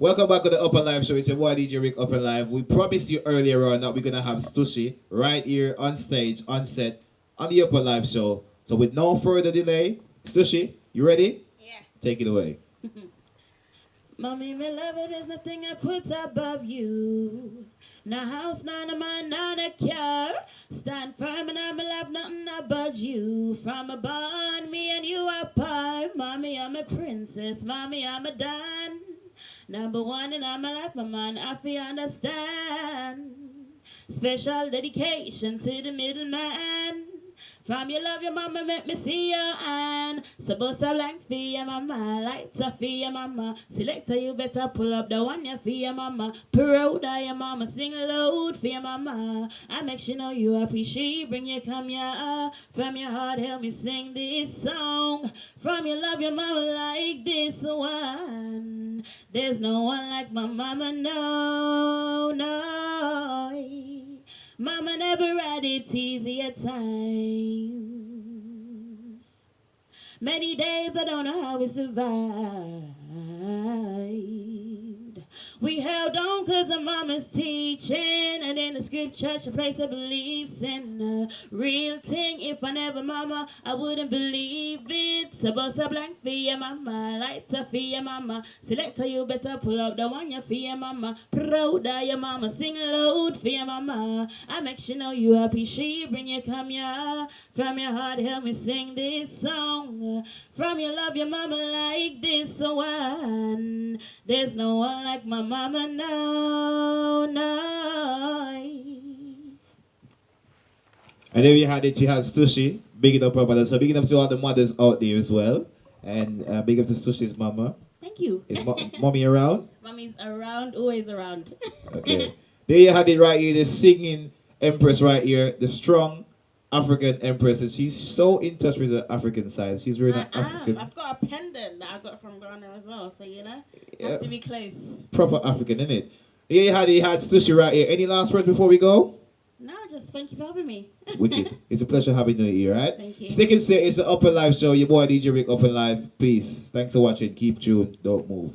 Welcome back to the Upper Live Show. It's your boy DJ Rick Upper Live. We promised you earlier on that we're gonna have Stuchie right here on stage, on set, on the Upper Live Show. So with no further delay, Stuchie, you ready? Yeah. Take it away. Mommy, me love it, there's nothing I put above you. No house, none of mine, not a car. Stand firm and I'm love nothing about you. From a bond, me and you are part. Mommy, I'm a princess. Mommy, I'm a don. Number one and I'm a life, my man, I feel understand. Special dedication to the middleman. From your love, your mama make me see your hand. Supposed to blank for your mama, lighter for your mama. Selector, you better pull up the one you for your mama. Proud of your mama, sing loud for your mama. I make sure know you appreciate, bring you come here. From your heart, help me sing this song. From your love, your mama like this one. There's no one like my mama, no, no. Mama never had it easy at times. Many days I don't know how we survived. We held on cause of mama's teaching. And in the scripture she placed her beliefs in a real thing. If I never mama, I wouldn't believe it. So bust a blank for your mama, lighter for your mama. Selector, you better pull up the one you for your mama. Proud of your mama, sing loud for your mama. I make sure know you appreciate, bring you come here. From your heart, help me sing this song. From your love, your mama like this one. There's no one like my mama, no, no. And then we had it, you had Stuchie. Big it up, brother. So big it up to all the mothers out there as well. And big up to Stuchie's mama. Thank you. Is mommy around? Mommy's around, always around. Okay. There you have it right here, the singing empress right here, the strong African empress. And she's so in touch with her African side. She's really African. I've got a pendant that I got from Ghana as well, so you know, have to be close. Proper African, isn't it? Here you had Stuchie right here. Any last words before we go? No, just thank you for having me. Wicked. It's a pleasure having you here, right? Thank you. Stick and say it's the Upper Live Show. Your boy DJ Rick Upper Live. Peace. Thanks for watching. Keep tuned. Don't move.